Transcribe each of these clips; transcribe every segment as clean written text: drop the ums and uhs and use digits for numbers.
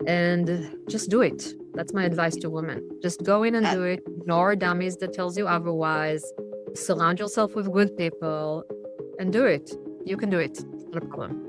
and just do it. That's my advice to women. Just go in and Uh, do it. Ignore dummies that tells you otherwise. Surround yourself with good people and do it. You can do it. Not a problem.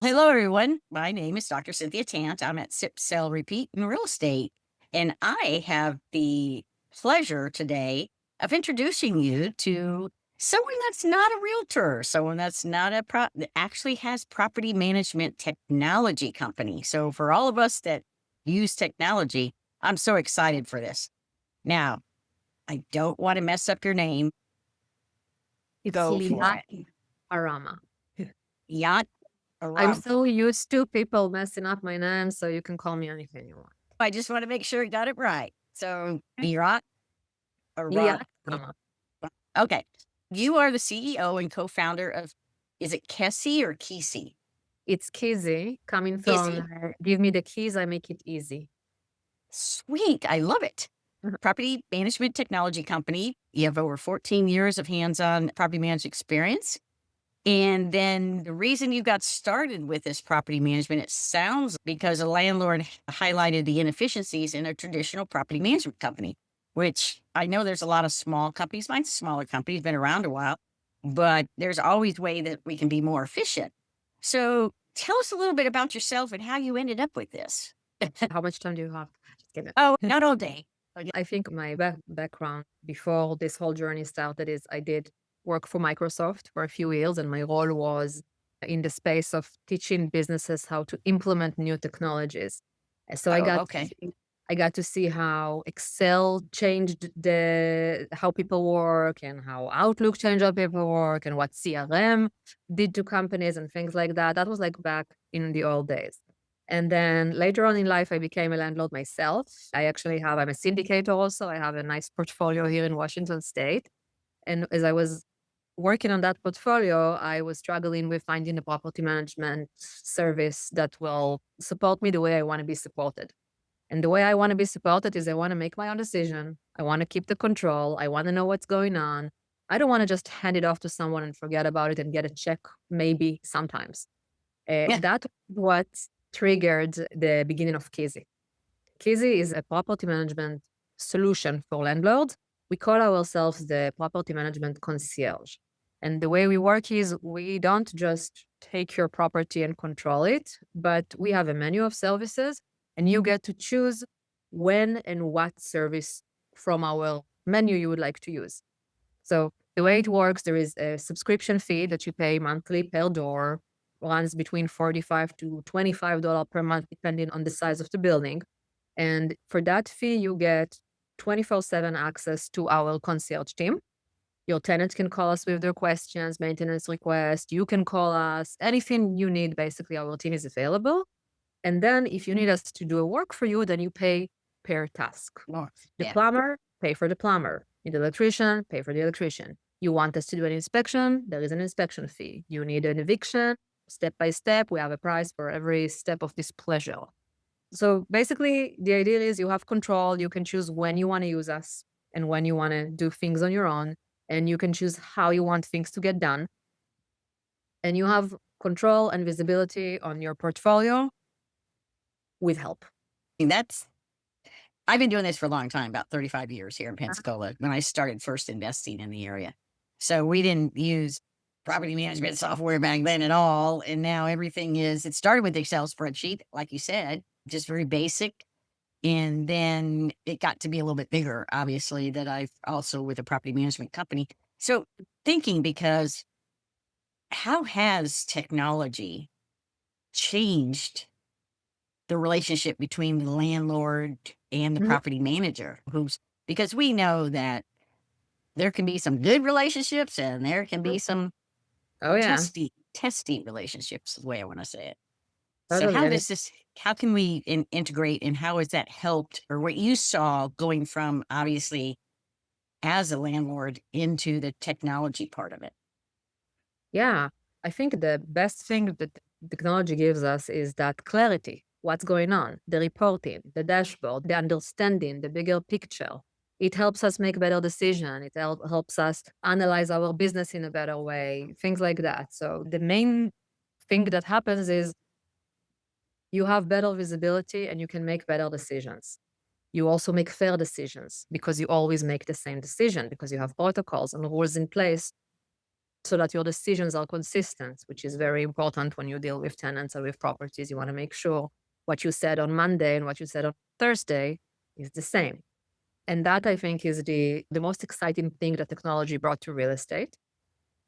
Hello, everyone. My name is Dr. Cynthia Tant. I'm at SIP Sell Repeat in Real Estate. And I have the pleasure today of introducing you to someone that's not a realtor, someone that's not that actually has property management technology company. So for all of us that use technology, I'm so excited for this. Now, I don't want to mess up your name. It's Go for Liat it. Arama. Liat I'm Arama. so used to people messing up my name, so you can call me anything you want. I just want to make sure I got it right. So Liat Arama. Liat Arama. Okay. You are the CEO and co-founder of, is it Keasy or Keasy? It's Keasy coming from Keasy. give me the keys, I make it easy. Sweet. I love it. Mhm. Property management technology company. You have over 14 years of hands-on property management experience. And then the reason you got started with this property management, it sounds because a landlord highlighted the inefficiencies in a traditional property management company, which I know there's a lot of small companies. Mine's a smaller company, been around a while, but there's always way that we can be more efficient. So tell us a little bit about yourself and how you ended up with this. How much time do you have? Just kidding. Oh, not all day. I think my background before this whole journey started is I did work for Microsoft for a few years, and my role was in the space of teaching businesses how to implement new technologies. And so Oh, okay. I got to see how Excel changed the how people work and how Outlook changed how people work and what CRM did to companies and things like that. That was like back in the old days. And then later on in life, I became a landlord myself. I'm a syndicator also. I have a nice portfolio here in Washington State. And as I was working on that portfolio, I was struggling with finding a property management service that will support me the way I want to be supported. And the way I want to be supported is I want to make my own decision. I want to keep the control. I want to know what's going on. I don't want to just hand it off to someone and forget about it and get a check maybe sometimes. Yeah. That what triggered the beginning of Keasy. Keasy is a property management solution for landlords. We call ourselves the property management concierge. And the way we work is we don't just take your property and control it, but we have a menu of services and you get to choose when and what service from our menu you would like to use. So the way it works, there is a subscription fee that you pay monthly per door, runs between $45 to $25 per month, depending on the size of the building. And for that fee, you get 24/7 access to our concierge team. Your tenants can call us with their questions, maintenance requests. You can call us. Anything you need, basically, our team is available. And then if you need us to do a work for you, then you pay per task. More. The Yeah. plumber, pay for the plumber. Need the electrician, pay for the electrician. You want us to do an inspection, there is an inspection fee. You need an eviction, step by step, we have a price for every step of this pleasure. So basically, the idea is you have control. You can choose when you want to use us and when you want to do things on your own. And you can choose how you want things to get done. And you have control and visibility on your portfolio with help. And I've been doing this for a long time, about 35 years here in Pensacola, when I started first investing in the area. So we didn't use property management software back then at all. And now it started with Excel spreadsheet, like you said, just very basic. And then it got to be a little bit bigger, obviously, that I've also with a property management company. So thinking, because how has technology changed the relationship between the landlord and the Mhm. property manager, because we know that there can be some good relationships and there can be some Oh, yeah. testy relationships, is the way I want to say it. So Totally. And how can we integrate, and how has that helped, or what you saw going from obviously as a landlord into the technology part of it? yeah, I think the best thing that technology gives us is that clarity, what's going on, the reporting, the dashboard, the understanding, the bigger picture. It helps us make better decisions. It helps us analyze our business in a better way, things like that. So the main thing that happens is you have better visibility and you can make better decisions. You also make fair decisions because you always make the same decision because you have protocols and rules in place so that your decisions are consistent, which is very important when you deal with tenants or with properties. You want to make sure what you said on Monday and what you said on Thursday is the same. And that, I think, is the most exciting thing that technology brought to real estate.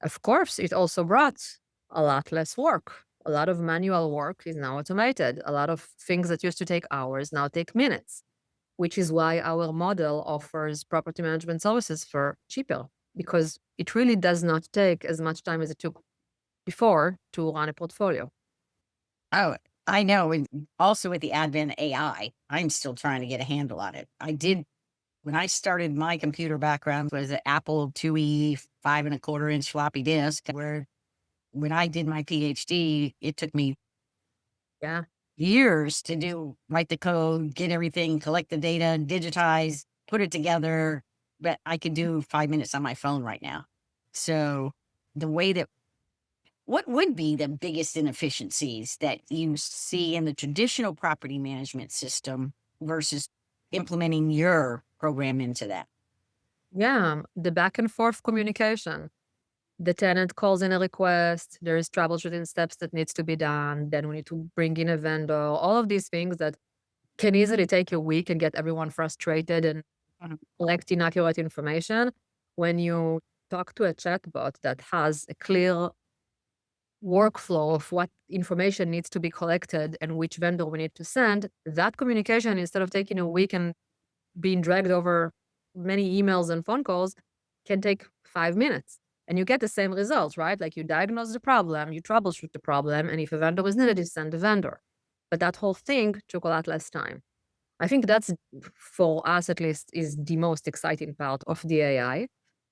Of course, it also brought a lot less work. A lot of manual work is now automated. A lot of things that used to take hours now take minutes, which is why our model offers property management services for cheaper, because it really does not take as much time as it took before to run a portfolio. Oh, I know. And also with the advent of AI, I'm still trying to get a handle on it. When I started, my computer background was an Apple IIe 5.25 inch floppy disk, where when I did my PhD, it took me Yeah. years to write the code, get everything, collect the data, digitize, put it together. But I can do 5 minutes on my phone right now. So the way that what would be the biggest inefficiencies that you see in the traditional property management system versus implementing your program into that? Yeah. The back and forth communication. The tenant calls in a request, there is troubleshooting steps that needs to be done, then we need to bring in a vendor, all of these things that can easily take a week and get everyone frustrated and Mhm. collect inaccurate information. When you talk to a chatbot that has a clear workflow of what information needs to be collected and which vendor we need to send, that communication, instead of taking a week and being dragged over many emails and phone calls, can take 5 minutes. And you get the same results, right? Like you diagnose the problem, you troubleshoot the problem, and if a vendor is needed, you send the vendor. But that whole thing took a lot less time. I think that's, for us at least, is the most exciting part of the AI.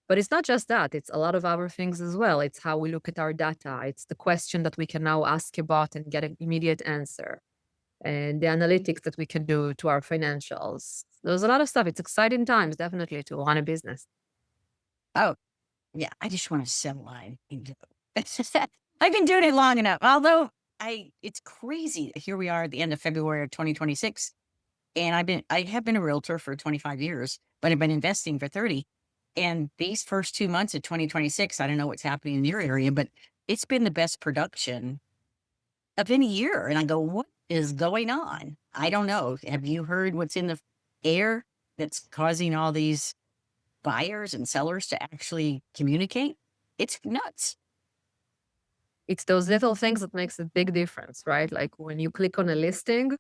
But it's not just that, it's a lot of other things as well. It's how we look at our data. It's the question that we can now ask a bot and get an immediate answer. And the analytics that we can do to our financials. There's a lot of stuff. It's exciting times, definitely, to run a business. Oh, yeah. I just want to sell line. I've been doing it long enough. Although it's crazy. Here we are at the end of February of 2026. And I have been a realtor for 25 years, but I've been investing for 30. And these first 2 months of 2026, I don't know what's happening in your area, but it's been the best production of any year. And I go, what is going on? I don't know. Have you heard what's in the air that's causing all these buyers and sellers to actually communicate? It's nuts. It's those little things that makes a big difference, right? Like when you click on a listing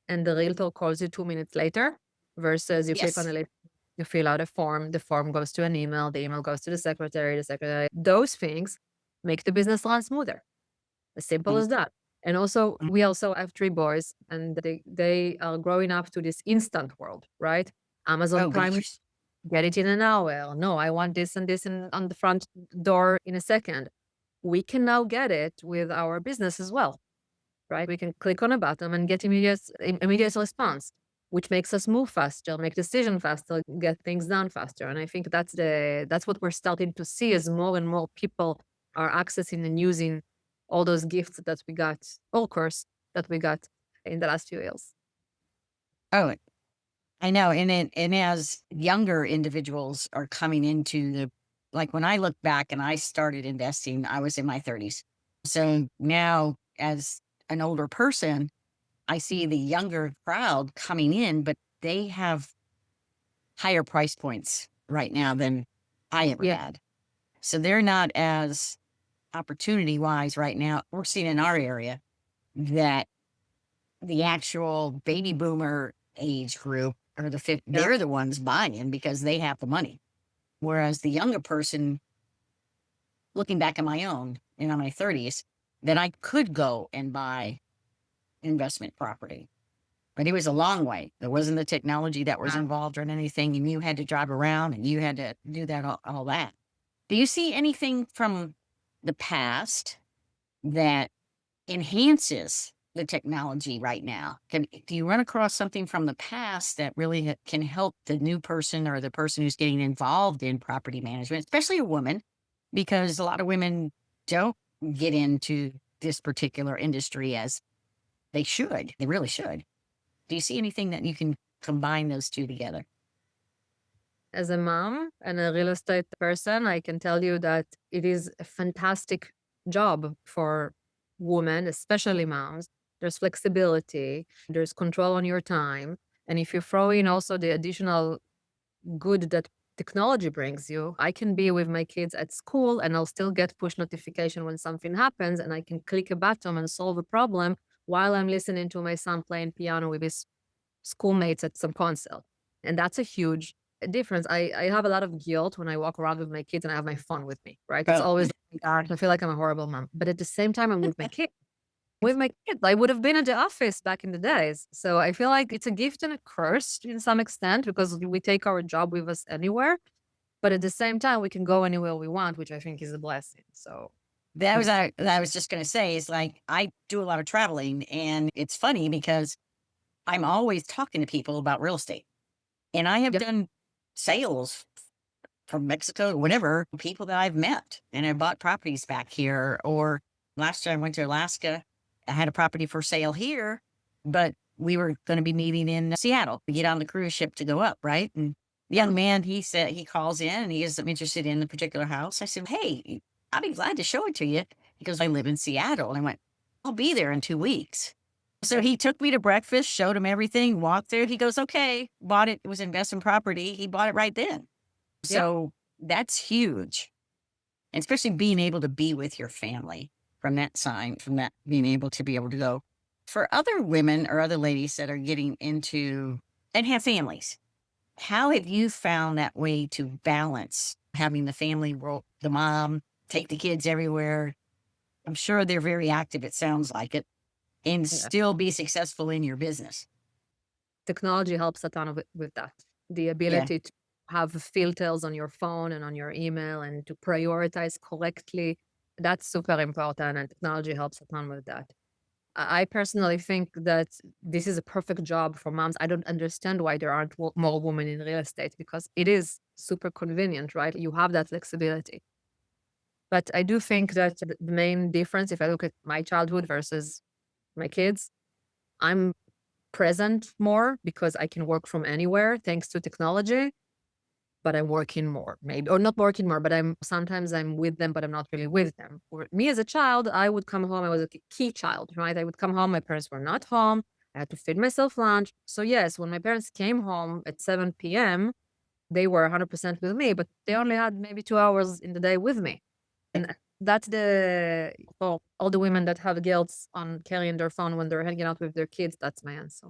and the realtor calls you 2 minutes later versus you click on Yes. a listing, you fill out a form, the form goes to an email, the email goes to the secretary. Those things make the business run smoother. As simple Mm, as that. And also, mm. we also have 3 boys, and they are growing up to this instant world, right? Amazon Oh, Prime, gosh. get it in an hour. No, I want this and this on the front door in a second. We can now get it with our business as well, right? We can click on a button and get immediate response, which makes us move faster, make decision faster, get things done faster. And I think that's what we're starting to see as more and more people are accessing and using all those gifts that we got, all course that we got in the last few years. Oh, I know. And as younger individuals are coming into like when I look back and I started investing, I was in my 30s. So now as an older person, I see the younger crowd coming in, but they have higher price points right now than I ever Yeah, had. So they're not as opportunity wise right now. We're seeing in our area that the actual baby boomer age group are yeah. they're the ones buying because they have the money. Whereas the younger person, looking back at my own in my 30s, that I could go and buy investment property. But it was a long way. There wasn't the technology that was involved or anything, and you had to drive around and you had to do that all that. Do you see anything from the past that enhances the technology right now? Do you run across something from the past that really can help the new person or the person who's getting involved in property management, especially a woman? Because a lot of women don't get into this particular industry as they should. They really should. Do you see anything that you can combine those two together? As a mom and a real estate person, I can tell you that it is a fantastic job for women, especially moms. There's flexibility, there's control on your time. And if you throw in also the additional good that technology brings you, I can be with my kids at school and I'll still get push notification when something happens and I can click a button and solve a problem while I'm listening to my son playing piano with his schoolmates at some concert. And that's a huge difference. I have a lot of guilt when I walk around with my kids and I have my phone with me, right? It's Oh, always, "Oh my God, I feel like I'm a horrible mom." But at the same time, I'm with my kids. With my kids, I would have been at the office back in the days. So I feel like it's a gift and a curse in some extent because we take our job with us anywhere. But at the same time, we can go anywhere we want, which I think is a blessing. So that was just going to say is like, I do a lot of traveling, and it's funny because I'm always talking to people about real estate, and I have yeah, done sales from Mexico or whatever, people that I've met, and I bought properties back here. Or last year I went to Alaska, I had a property for sale here, but we were going to be meeting in Seattle to get on the cruise ship to go up, right? And the young man, he said, he calls in and he is interested in the particular house. I said, "Hey, I'd be glad to show it to you." He goes, "I live in Seattle." And I went, "I'll be there in 2 weeks." So okay. he took me to breakfast, showed him everything, walked there. He goes, "Okay," bought it. It was investment property. He bought it right then. Yeah. So that's huge. And especially being able to be with your family from that sign, from that being able to be able to go. For other women or other ladies that are getting into and have families, how have you found that way to balance having the family role, the mom, take the kids everywhere? I'm sure they're very active, it sounds like it, and Yeah. still be successful in your business. Technology helps a ton with that. The Yeah. ability to have filters on your phone and on your email and to prioritize correctly, that's super important, and technology helps a ton with that. I personally think that this is a perfect job for moms. I don't understand why there aren't more women in real estate because it is super convenient, right? You have that flexibility. But I do think that the main difference, if I look at my childhood versus my kids, I'm present more because I can work from anywhere thanks to technology, but I'm working more, maybe, or not working more, but I'm with them, but I'm not really with them. For me as a child, I would come home. I was a key child, right? I would come home. My parents were not home. I had to feed myself lunch. So yes, when my parents came home at 7 p.m., they were 100% with me, but they only had maybe 2 hours in the day with me. And that's for all the women that have guilt on carrying their phone when they're hanging out with their kids. That's my answer.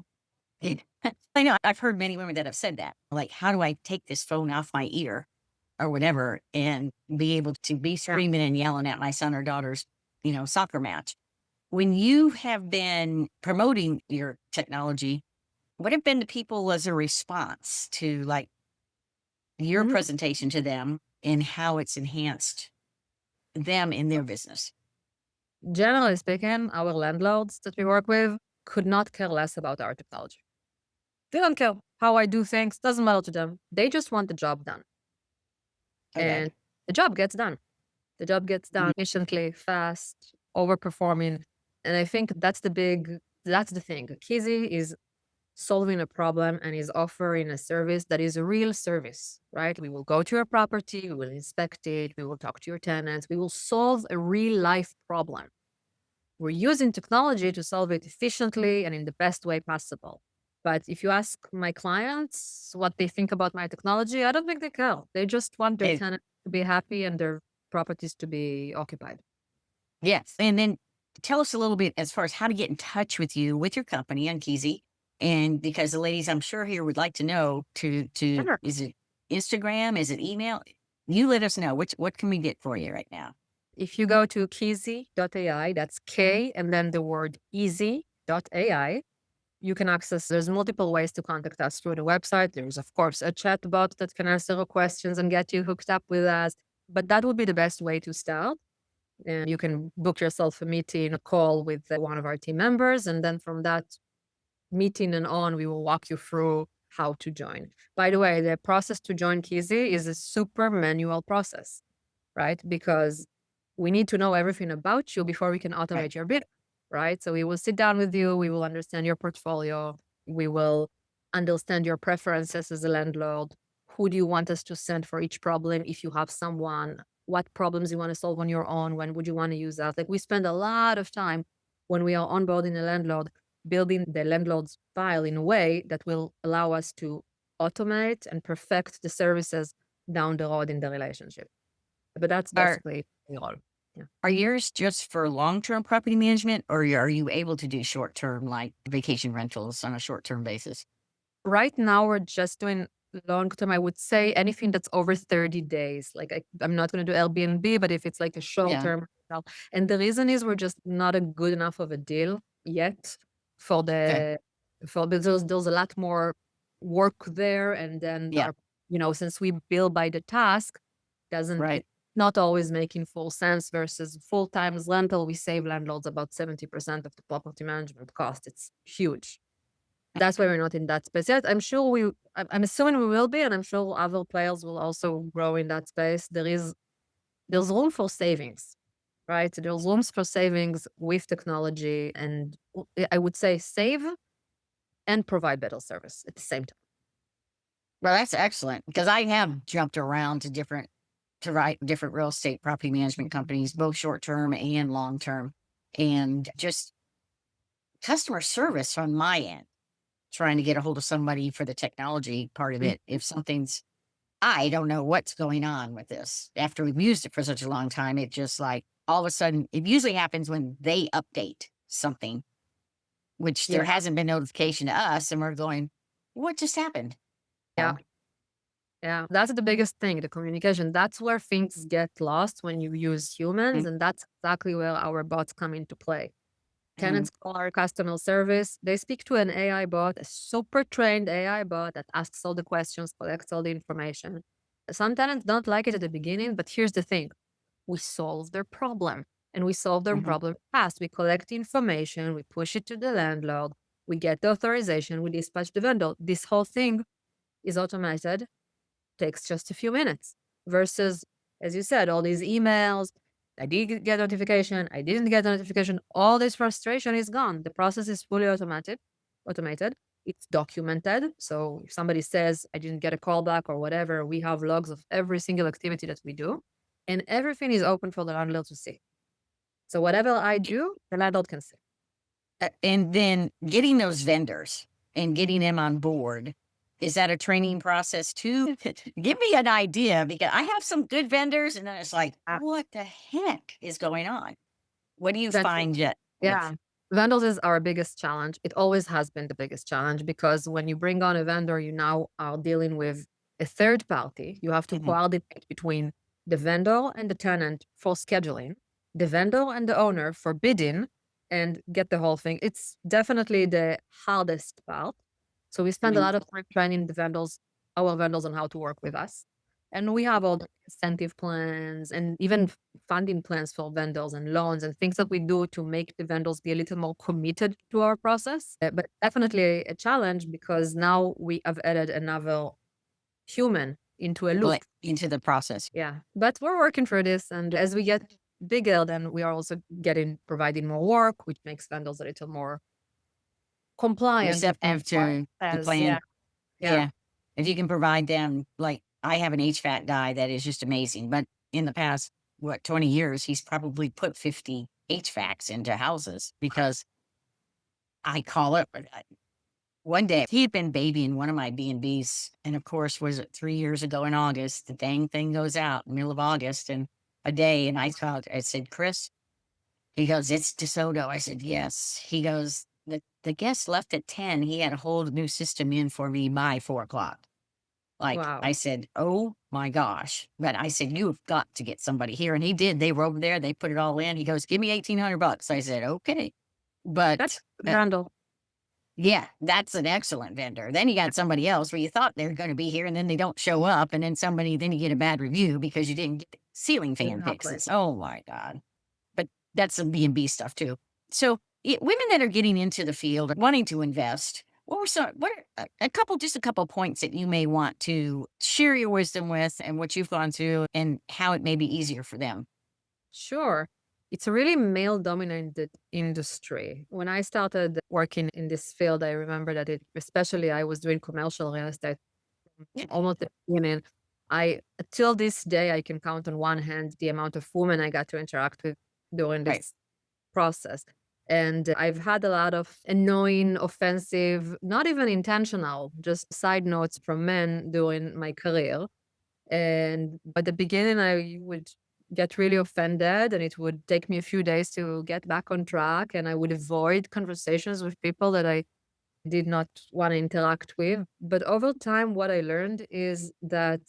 I know. I've heard many women that have said that. Like, how do I take this phone off my ear or whatever and be able to be Yeah. screaming and yelling at my son or daughter's, soccer match? When you have been promoting your technology, what have been the people as a response to like your Mhm. presentation to them and how it's enhanced them in their business? Generally speaking, our landlords that we work with could not care less about our technology. They don't care how I do things, doesn't matter to them. They just want the job done. Okay. And the job gets done. The job gets done efficiently, fast, overperforming. And I think that's the thing. Keasy is solving a problem and is offering a service that is a real service, right? We will go to your property, we will inspect it, we will talk to your tenants, we will solve a real life problem. We're using technology to solve it efficiently and in the best way possible. But if you ask my clients what they think about my technology, I don't think they care. They just want their Eh, tenants to be happy and their properties to be occupied. yes. And then tell us a little bit as far as how to get in touch with you with your company on Keasy. And because the ladies I'm sure here would like to know to Sure. is it Instagram? Is it email? You let us know. What can we get for you right now? If you go to keasy.ai, that's K and then the word easy.ai, you can access, there's multiple ways to contact us through the website. There's, of course, a chat bot that can answer your questions and get you hooked up with us. But that would be the best way to start. And you can book yourself a meeting, a call with one of our team members. And then from that meeting and on, we will walk you through how to join. By the way, the process to join Keasy is a super manual process, right? Because we need to know everything about you before we can Right. automate your bid, right? So we will sit down with you, we will understand your portfolio, we will understand your preferences as a landlord. Who do you want us to send for each problem if you have someone? What problems you want to solve on your own? When would you want to use that? Like we spend a lot of time when we are onboarding a landlord building the landlord's file in a way that will allow us to automate and perfect the services down the road in the relationship. But that's Are basically the role. Yeah. are yours just for long-term property management, or are you able to do short-term, like vacation rentals on a short-term basis? Right now, we're just doing long term. I would say anything that's over 30 days. Like I'm not going to do Airbnb, but if it's like a short Yeah. term, and the reason is we're just not a good enough of a deal yet for Okay. because there's a lot more work there, and then Yeah. since we bill by the task, doesn't Right. it's not always making full sense versus full time rental. We save landlords about 70% of the property management cost. It's huge. That's why we're not in that space yet. I'm assuming we will be, and I'm sure other players will also grow in that space. There's room for savings, right? There's rooms for savings with technology, and I would say save and provide better service at the same time. Well, that's excellent because I have jumped around to write different real estate property management companies, both short term and long term, and just customer service on my end, trying to get a hold of somebody for the technology part of Mm, it. If something's, I don't know what's going on with this. After we've used it for such a long time, it just like all of a sudden, it usually happens when they update something, which yeah, there hasn't been notification to us, and we're going, what just happened? yeah, Oh, yeah. That's the biggest thing, the communication. That's where things get lost when you use humans, mm, and that's exactly where our bots come into play. mm, Tenants call our customer service. They speak to an AI bot, a super trained AI bot that asks all the questions, collects all the information. Some tenants don't like it at the beginning, but here's the thing: we solve their problem, and we solve their mhm. problem fast. We collect the information, we push it to the landlord, we get the authorization, we dispatch the vendor. This whole thing is automated, takes just a few minutes versus, as you said, all these emails. I did get notification. I didn't get a notification. All this frustration is gone. The process is fully automated. It's documented. So if somebody says I didn't get a call back or whatever, we have logs of every single activity that we do. And everything is open for the landlord to see. So whatever I do, the landlord can see. And then getting those vendors and getting them on board, is that a training process too? Give me an idea because I have some good vendors and then it's like, Ah, what the heck is going on? What do you then find yet with? yeah. Vendors is our biggest challenge. It always has been the biggest challenge because when you bring on a vendor, you now are dealing with a third party. You have to Mhm, coordinate between the vendor and the tenant for scheduling, the vendor and the owner for bidding, and get the whole thing. It's definitely the hardest part. So we spend a mhm. lot of time training our vendors on how to work with us. And we have all the incentive plans and even funding plans for vendors and loans and things that we do to make the vendors be a little more committed to our process. But definitely a challenge because now we have added another human into a loop. Like into the process. Yeah. But we're working for this. And as we get bigger, then we are also providing more work, which makes vendors a little more compliant with Receptive to the as plan. yeah. Yeah. Yeah. If you can provide them, like I have an HVAC guy that is just amazing, but in the past, what, 20 years, he's probably put 50 HVACs into houses because I call it. One day he had been babying one of my B&Bs. And of course, was it 3 years ago in August? The dang thing goes out in the middle of August and a day. And I said, Chris, he goes, it's DeSoto. I said, yes. He goes, the guest left at 10. He had a whole new system in for me by 4 o'clock. Like Wow. I said, oh my gosh. But I said, you've got to get somebody here. And he did. They were over there. They put it all in. He goes, give me $1,800. I said, okay. That's But handle. yeah, that's an excellent vendor. Then you got somebody else where you thought they were going to be here and then they don't show up. And then you get a bad review because you didn't get ceiling fan Exactly. fixes. Oh my God. That's some B&B stuff too. So women that are getting into the field, wanting to invest, what are a couple points that you may want to share your wisdom with and what you've gone through and how it may be easier for them? Sure. It's a really male dominated industry. When I started working in this field, I remember that especially I was doing commercial real estate almost at the beginning. Till this day, I can count on one hand the amount of women I got to interact with during Right. this process. And I've had a lot of annoying, offensive, not even intentional, just side notes from men during my career. And at the beginning, I would get really offended, and it would take me a few days to get back on track. And I would avoid conversations with people that I did not want to interact with. But over time, what I learned is that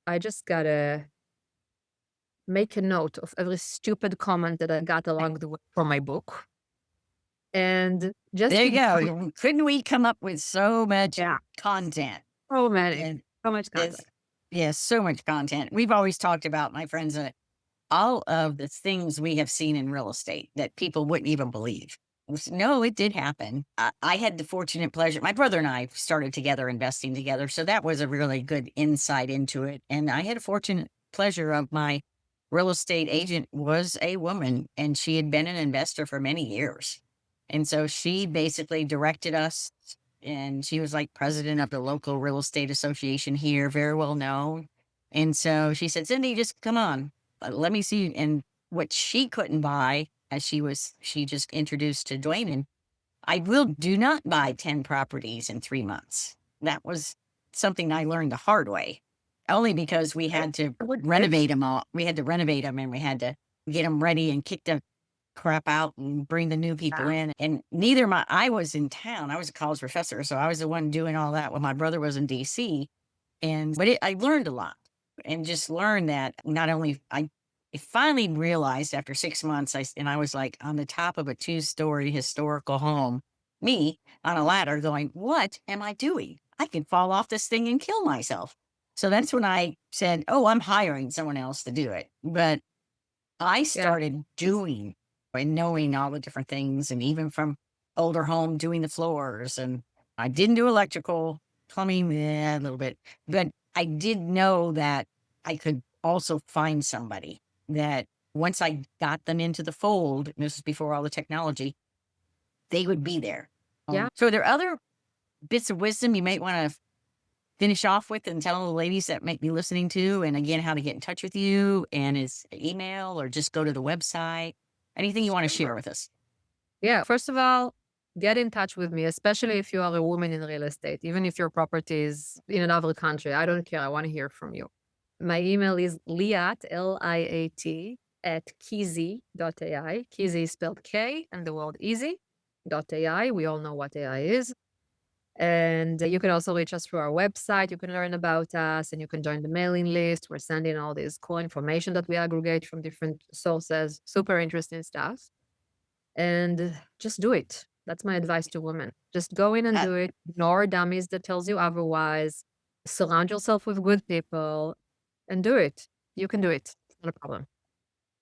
I just gotta make a note of every stupid comment that I got along the way from my book. And just There you keep going. go. Couldn't we come up with so much Yeah, content? so many, And so much it's, content. yeah, so much content. We've always talked about, my friends, all of the things we have seen in real estate that people wouldn't even believe. No, it did happen. I had the fortunate pleasure. My brother and I started together, investing together. So that was a really good insight into it. And I had a fortunate pleasure of my real estate agent was a woman, and she had been an investor for many years. And so she basically directed us, and she was like president of the local real estate association here, very well known. And so she said, Cindy, just come on, let me see. And what she couldn't buy, as she just introduced to Dwayne, and do not buy 10 properties in 3 months. That was something I learned the hard way, only because we had to renovate them all. We had to renovate them, and we had to get them ready and kick the crap out and bring the new people in. And I was in town. I was a college professor, so I was the one doing all that when my brother was in DC. I learned a lot, and just learned that not only I finally realized after 6 months, I was like on the top of a 2-story historical home, me on a ladder going, what am I doing? I could fall off this thing and kill myself. So that's when I said, oh, I'm hiring someone else to do it. But I Yeah. started doing and knowing all the different things, and even from older home doing the floors. And I didn't do electrical, plumbing, a little bit, but I did know that I could also find somebody that once I got them into the fold, and this is before all the technology, they would be there. Yeah. So are there other bits of wisdom you might want to finish off with and tell the ladies that might be listening to, and again, how to get in touch with you, and is email or just go to the website? Anything you want to share with us? Yeah. First of all, get in touch with me, especially if you are a woman in real estate, even if your property is in another country. I don't care. I want to hear from you. My email is Liat, Liat, at Keasy.ai. Keasy is spelled K and the word easy.ai. We all know what AI is. And you can also reach us through our website. You can learn about us, and you can join the mailing list. We're sending all this cool information that we aggregate from different sources. Super interesting stuff. And just do it. That's my advice to women. Just go in and Uh, do it. Ignore dummies that tells you otherwise. Surround yourself with good people and do it. You can do it. It's not a problem.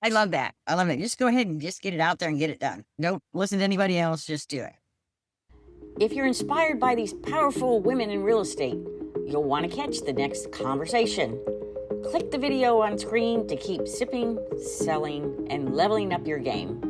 I love that. I love it. Just go ahead and just get it out there and get it done. Don't listen to anybody else. Just do it. If you're inspired by these powerful women in real estate, you'll want to catch the next conversation. Click the video on screen to keep sipping, selling, and leveling up your game.